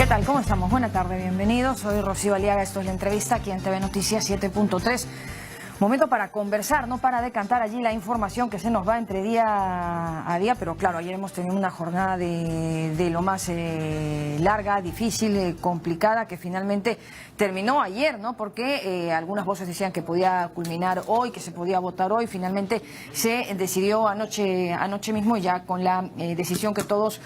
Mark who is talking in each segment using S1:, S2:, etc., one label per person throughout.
S1: ¿Qué tal? ¿Cómo estamos? Buena tarde, bienvenidos. Soy Rocío Aliaga, esto es La Entrevista aquí en TV Noticias 7.3. Momento para conversar, no para decantar allí la información que se nos va entre día a día, pero claro, ayer hemos tenido una jornada de lo más larga, difícil, complicada, que finalmente terminó ayer, ¿no? Porque algunas voces decían que podía culminar hoy, que se podía votar hoy, finalmente se decidió anoche mismo, ya con la decisión que todos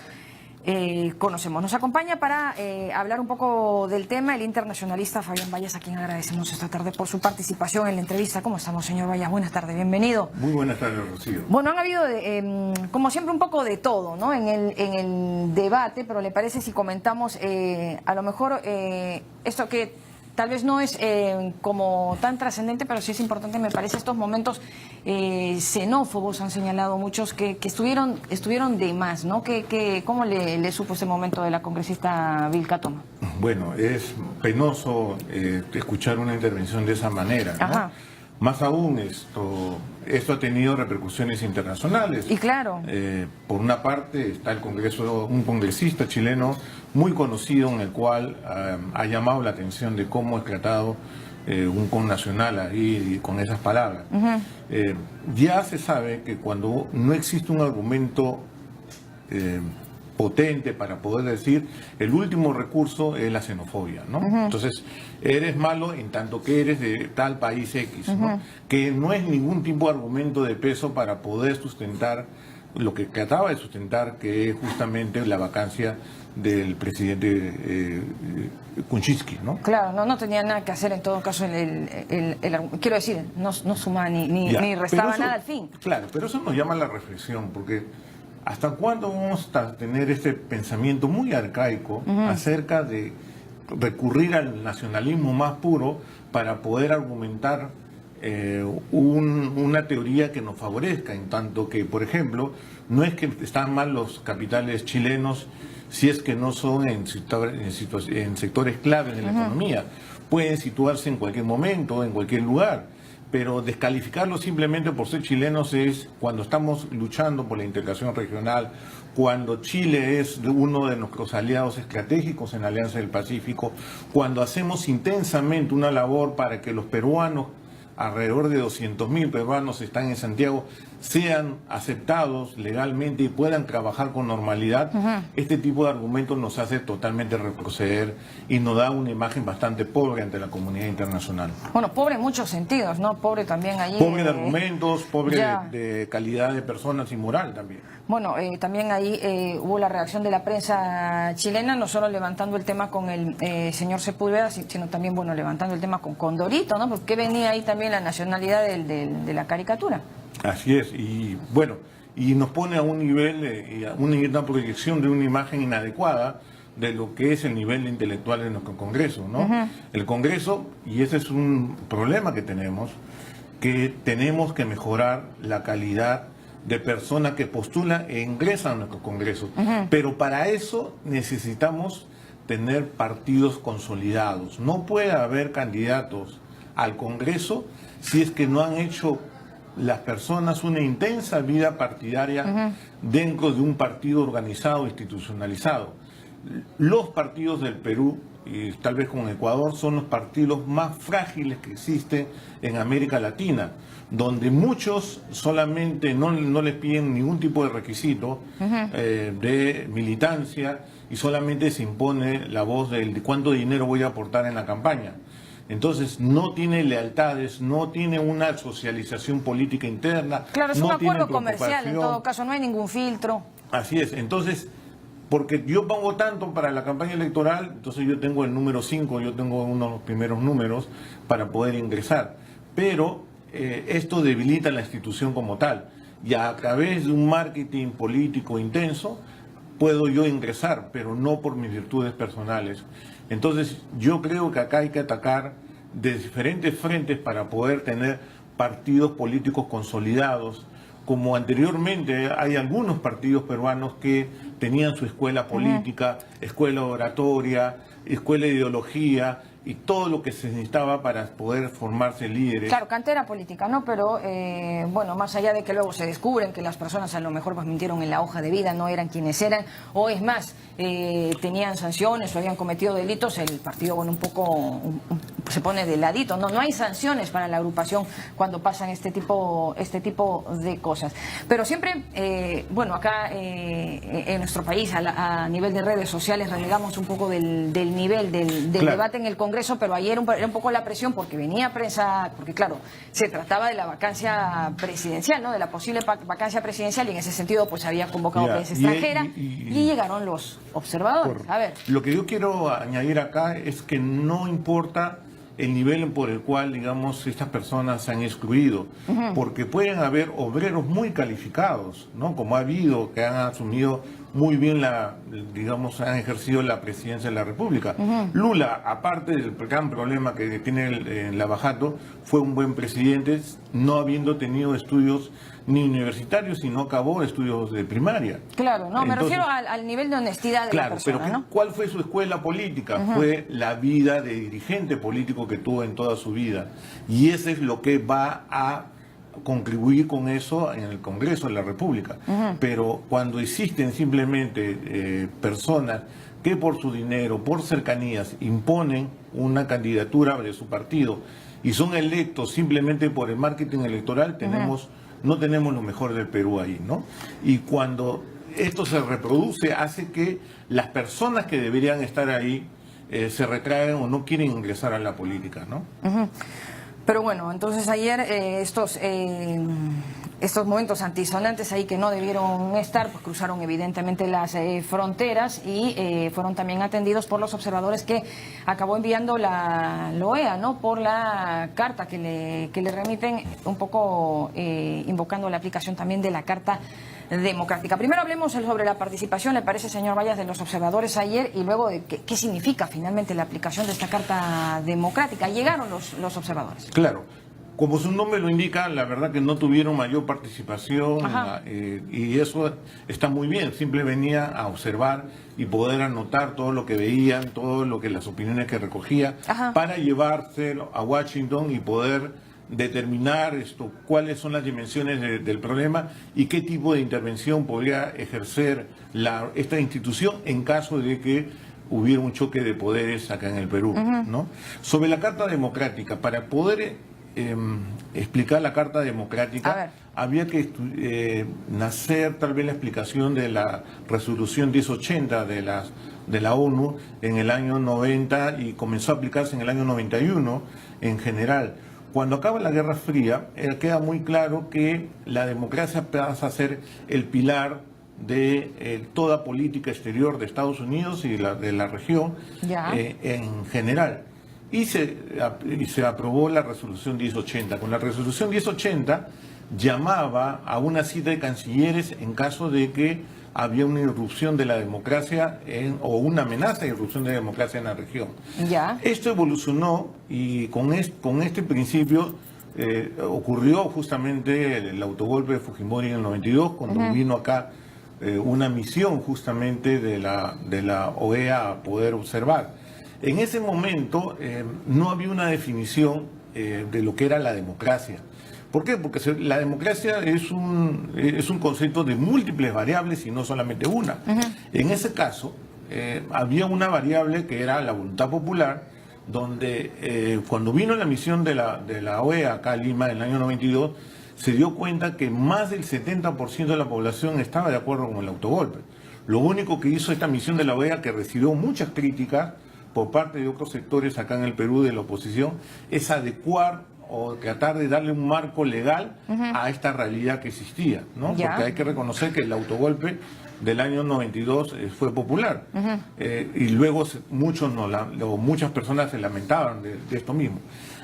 S1: conocemos. Nos acompaña para hablar un poco del tema el internacionalista Fabián Vallas, a quien agradecemos esta tarde por su participación en la entrevista. ¿Cómo estamos, señor Vallas? Buenas tardes, bienvenido.
S2: Muy buenas tardes, Rocío.
S1: Bueno, han habido, como siempre, un poco de todo, ¿no? En el debate, pero ¿le parece si comentamos a lo mejor esto que tal vez no es como tan trascendente, pero sí es importante, me parece, estos momentos xenófobos, han señalado muchos, que estuvieron de más, ¿no? ¿Cómo le supo ese momento de la congresista Vilca Toma?
S2: Bueno, es penoso escuchar una intervención de esa manera, ¿no?
S1: Ajá.
S2: Más aún, esto ha tenido repercusiones internacionales.
S1: Y claro.
S2: Por una parte está el Congreso, un congresista chileno muy conocido, en el cual ha llamado la atención de cómo es tratado un connacional ahí con esas palabras. Ya se sabe que cuando no existe un argumento potente para poder decir, el último recurso es la xenofobia, ¿no? Entonces, eres malo en tanto que eres de tal país X, ¿no? Que no es ningún tipo de argumento de peso para poder sustentar lo que trataba de sustentar, que es justamente la vacancia del presidente Kuczynski, ¿no?
S1: Claro, no tenía nada que hacer en todo caso quiero decir, no sumaba ni restaba nada al fin.
S2: Claro, pero eso nos llama a la reflexión, porque ¿hasta cuándo vamos a tener este pensamiento muy arcaico acerca de recurrir al nacionalismo más puro para poder argumentar una teoría que nos favorezca? En tanto que, por ejemplo, no es que están mal los capitales chilenos si es que no son en sectores claves de la economía. Pueden situarse en cualquier momento, en cualquier lugar. Pero descalificarlo simplemente por ser chilenos es cuando estamos luchando por la integración regional, cuando Chile es uno de nuestros aliados estratégicos en la Alianza del Pacífico, cuando hacemos intensamente una labor para que los peruanos, alrededor de 200.000 peruanos están en Santiago, sean aceptados legalmente y puedan trabajar con normalidad. Este tipo de argumentos nos hace totalmente retroceder y nos da una imagen bastante pobre ante la comunidad internacional.
S1: Bueno, pobre en muchos sentidos, ¿no? Pobre también allí.
S2: Pobre de argumentos, pobre de calidad de personas y moral también.
S1: Bueno, también ahí hubo la reacción de la prensa chilena, no solo levantando el tema con el señor Sepúlveda, sino también, bueno, levantando el tema con Condorito, ¿no? Porque venía ahí también la nacionalidad de la caricatura.
S2: Así es, y bueno, y nos pone a un nivel, una proyección de una imagen inadecuada de lo que es el nivel intelectual de nuestro Congreso, ¿no? El Congreso, y ese es un problema que tenemos que mejorar la calidad de personas que postulan e ingresan a nuestro Congreso. Pero para eso necesitamos tener partidos consolidados. No puede haber candidatos al Congreso si es que no han hecho las personas una intensa vida partidaria dentro de un partido organizado, institucionalizado. Los partidos del Perú, y tal vez con Ecuador, son los partidos más frágiles que existen en América Latina, donde muchos solamente no les piden ningún tipo de requisito de militancia y solamente se impone la voz de cuánto dinero voy a aportar en la campaña. Entonces no tiene lealtades, no tiene una socialización política interna.
S1: Claro, es un acuerdo comercial en todo caso, no hay ningún filtro.
S2: Así es, entonces, porque yo pongo tanto para la campaña electoral, entonces yo tengo el número 5, yo tengo uno de los primeros números para poder ingresar. Pero esto debilita la institución como tal. Y a través de un marketing político intenso, puedo yo ingresar, pero no por mis virtudes personales. Entonces yo creo que acá hay que atacar de diferentes frentes para poder tener partidos políticos consolidados, como anteriormente hay algunos partidos peruanos que tenían su escuela política, escuela oratoria, escuela de ideología, y todo lo que se necesitaba para poder formarse líderes.
S1: Claro, cantera política, ¿no? Pero, bueno, más allá de que luego se descubren que las personas a lo mejor pues mintieron en la hoja de vida, no eran quienes eran, o es más, tenían sanciones o habían cometido delitos, el partido, bueno, un poco se pone de ladito, ¿no? No hay sanciones para la agrupación cuando pasan este tipo de cosas. Pero siempre, bueno, acá en nuestro país, a nivel de redes sociales, renegamos un poco del nivel del
S2: claro,
S1: debate en el Congreso, pero ayer era un poco la presión porque venía prensa, porque claro, se trataba de la vacancia presidencial, ¿no? De la posible vacancia presidencial, y en ese sentido pues había convocado prensa extranjera y llegaron los observadores. A ver.
S2: Lo que yo quiero añadir acá es que no importa el nivel por el cual, digamos, estas personas se han excluido, porque pueden haber obreros muy calificados, ¿no? Como ha habido, que han asumido muy bien digamos, han ejercido la presidencia de la República. Lula, aparte del gran problema que tiene el Lavajato, fue un buen presidente, no habiendo tenido estudios ni universitarios, sino acabó estudios de primaria.
S1: Claro, no, me refiero al nivel de honestidad de la persona,
S2: pero
S1: ¿no?
S2: ¿cuál fue su escuela política? Fue la vida de dirigente político que tuvo en toda su vida. Y eso es lo que va a contribuir con eso en el Congreso de la República. Pero cuando existen simplemente personas que por su dinero, por cercanías, imponen una candidatura de su partido y son electos simplemente por el marketing electoral, no tenemos lo mejor del Perú ahí, ¿no? Y cuando esto se reproduce, hace que las personas que deberían estar ahí se retraen o no quieren ingresar a la política, ¿no?
S1: Pero bueno, entonces ayer estos momentos antisonantes ahí que no debieron estar, pues cruzaron evidentemente las fronteras y fueron también atendidos por los observadores que acabó enviando la OEA, ¿no? Por la carta que le remiten, un poco invocando la aplicación también de la Carta Democrática. Primero hablemos sobre la participación, ¿le parece, señor Vallas, de los observadores ayer, y luego de qué significa finalmente la aplicación de esta Carta Democrática? Llegaron los observadores.
S2: Claro. Como su nombre lo indica, la verdad que no tuvieron mayor participación y eso está muy bien. Siempre venía a observar y poder anotar todo lo que veían, todo lo que las opiniones que recogía, para llevárselo a Washington y poder determinar cuáles son las dimensiones del problema y qué tipo de intervención podría ejercer esta institución en caso de que hubiera un choque de poderes acá en el Perú, ¿no? Sobre la Carta Democrática, para poder explicar la Carta Democrática, había que nacer tal vez la explicación de la resolución 1080 de la ONU en el año 90 y comenzó a aplicarse en el año 91 en general. Cuando acaba la Guerra Fría, queda muy claro que la democracia pasa a ser el pilar de toda política exterior de Estados Unidos y de la región en general. Y se aprobó la resolución 1080. Con la resolución 1080 llamaba a una cita de cancilleres en caso de que había una irrupción de la democracia o una amenaza de irrupción de la democracia en la región. Esto evolucionó y con este principio ocurrió justamente el autogolpe de Fujimori en el 92, cuando vino acá una misión justamente de la OEA a poder observar. En ese momento no había una definición de lo que era la democracia. ¿Por qué? Porque la democracia es un concepto de múltiples variables y no solamente una. En ese caso, había una variable que era la voluntad popular, donde cuando vino la misión de la OEA acá a Lima en el año 92, se dio cuenta que más del 70% de la población estaba de acuerdo con el autogolpe. Lo único que hizo esta misión de la OEA, que recibió muchas críticas por parte de otros sectores acá en el Perú de la oposición, es adecuar o tratar de darle un marco legal a esta realidad que existía, ¿no? Porque hay que reconocer que el autogolpe del año 92 fue popular y luego muchas personas se lamentaban de esto mismo,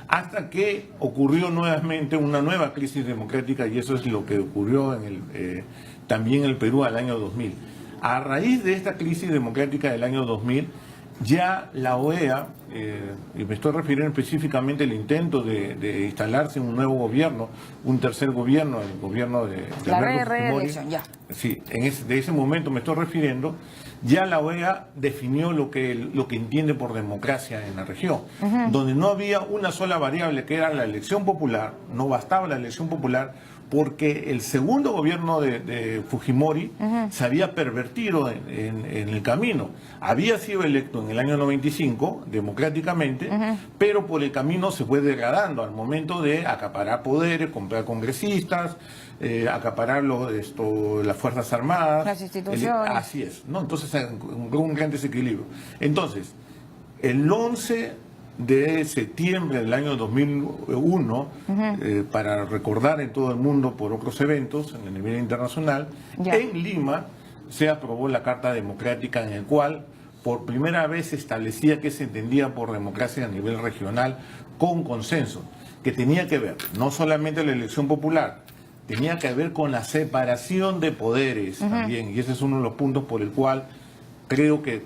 S2: hasta que ocurrió nuevamente una nueva crisis democrática, y eso es lo que ocurrió también en el Perú al año 2000. A raíz de esta crisis democrática del año 2000, ya la OEA y me estoy refiriendo específicamente al intento de instalarse un nuevo gobierno, un tercer gobierno, el gobierno de
S1: la
S2: Alberto Fujimori.
S1: reelección, ya.
S2: Sí, de ese momento me estoy refiriendo. Ya la OEA definió lo que entiende por democracia en la región, donde no había una sola variable, que era la elección popular. No bastaba la elección popular, porque el segundo gobierno de Fujimori se había pervertido en el camino. Había sido electo en el año 95, democráticamente, pero por el camino se fue degradando al momento de acaparar poderes, comprar congresistas, acaparar las Fuerzas Armadas.
S1: Las instituciones.
S2: Así es, ¿no? Entonces, un gran desequilibrio. Entonces, el 11 de septiembre del año 2001, para recordar en todo el mundo por otros eventos en el nivel internacional, en Lima se aprobó la Carta Democrática, en el cual por primera vez se establecía que se entendía por democracia a nivel regional con consenso, que tenía que ver no solamente la elección popular, tenía que ver con la separación de poderes también, y ese es uno de los puntos por el cual creo que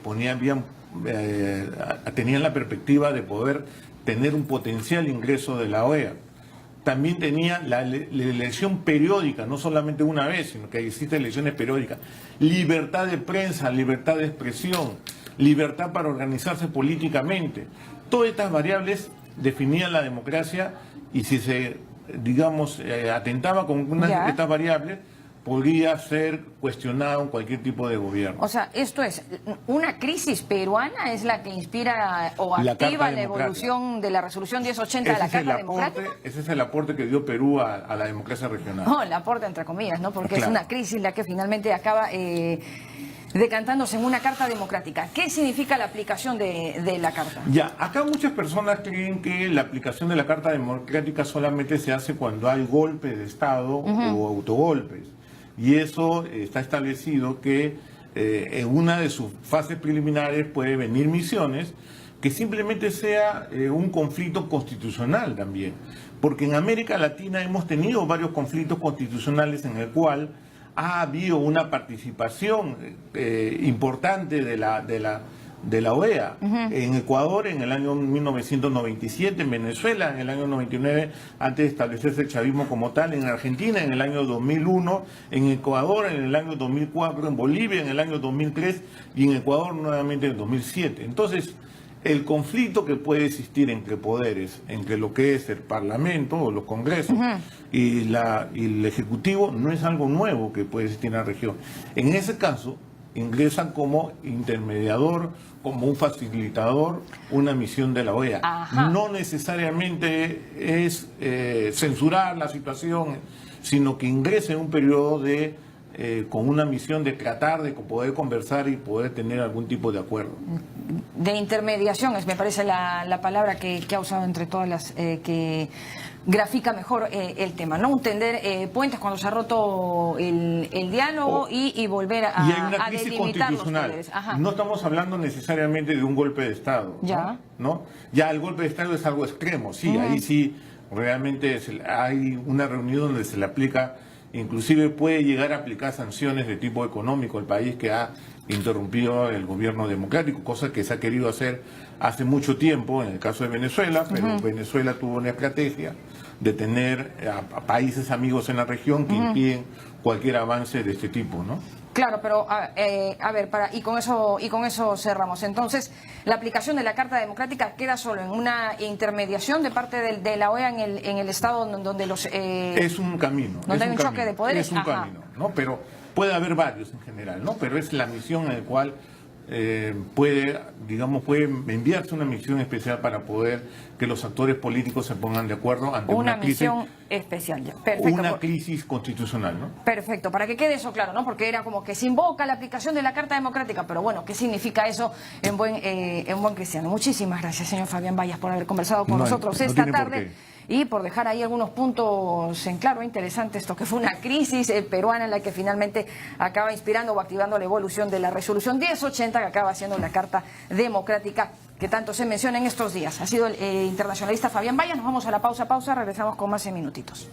S2: tenían la perspectiva de poder tener un potencial ingreso de la OEA. También tenía la elección periódica, no solamente una vez, sino que existen elecciones periódicas. Libertad de prensa, libertad de expresión, libertad para organizarse políticamente. Todas estas variables definían la democracia, y si se, digamos, atentaba con una de estas variables, podría ser cuestionado en cualquier tipo de gobierno.
S1: O sea, esto es, una crisis peruana es la que inspira o activa la evolución de la resolución 1080 de la Carta Democrática.
S2: Ese es el aporte que dio Perú a la democracia regional.
S1: No, el aporte entre comillas, ¿no? Porque
S2: claro,
S1: es una crisis la que finalmente acaba decantándose en una Carta Democrática. ¿Qué significa la aplicación de la Carta?
S2: Ya, acá muchas personas creen que la aplicación de la Carta Democrática solamente se hace cuando hay golpe de Estado o autogolpes. Y eso está establecido que en una de sus fases preliminares puede venir misiones, que simplemente sea un conflicto constitucional también. Porque en América Latina hemos tenido varios conflictos constitucionales en el cual ha habido una participación importante de la OEA. En Ecuador en el año 1997, en Venezuela en el año 99, antes de establecerse el chavismo como tal, en Argentina en el año 2001, en Ecuador en el año 2004, en Bolivia en el año 2003 y en Ecuador nuevamente en el 2007. Entonces, el conflicto que puede existir entre poderes, entre lo que es el Parlamento o los Congresos y el Ejecutivo, no es algo nuevo que puede existir en la región. En ese caso, ingresan como intermediador, como un facilitador, una misión de la OEA. No necesariamente es censurar la situación, sino que ingresa en un periodo con una misión de tratar de poder conversar y poder tener algún tipo de acuerdo.
S1: De intermediación, me parece la palabra que ha usado entre todas las que grafica mejor el tema, ¿no? Un tender puentes cuando se ha roto el diálogo y volver a
S2: y hay una crisis
S1: delimitar los
S2: constitucional.
S1: poderes.
S2: No estamos hablando necesariamente de un golpe de Estado. ¿no? Ya el golpe de Estado es algo extremo, sí, ahí sí realmente hay una reunión donde se le aplica, inclusive puede llegar a aplicar sanciones de tipo económico al país que ha interrumpido el gobierno democrático, cosa que se ha querido hacer hace mucho tiempo en el caso de Venezuela, pero Venezuela tuvo una estrategia de tener a países amigos en la región que impiden cualquier avance de este tipo, ¿no?
S1: Claro, pero a ver, y con eso cerramos. Entonces, la aplicación de la Carta Democrática queda solo en una intermediación de parte de la OEA en el estado donde los
S2: es un camino,
S1: donde hay un choque de poderes.
S2: Es un camino, ¿no? Pero puede haber varios en general, ¿no? Pero es la misión en la cual puede enviarse una misión especial para poder que los actores políticos se pongan de acuerdo ante una crisis.
S1: Misión especial, ya. Perfecto.
S2: Una crisis constitucional, ¿no?
S1: Perfecto, para que quede eso claro, ¿no? Porque era como que se invoca la aplicación de la Carta Democrática, pero bueno, ¿qué significa eso en buen cristiano? Muchísimas gracias, señor Fabián Bayas, por haber conversado con nosotros esta tarde. Y por dejar ahí algunos puntos en claro, interesante esto, que fue una crisis peruana en la que finalmente acaba inspirando o activando la evolución de la resolución 1080, que acaba siendo la Carta Democrática que tanto se menciona en estos días. Ha sido el internacionalista Fabián Bayas. Nos vamos a la pausa, regresamos con más en minutitos.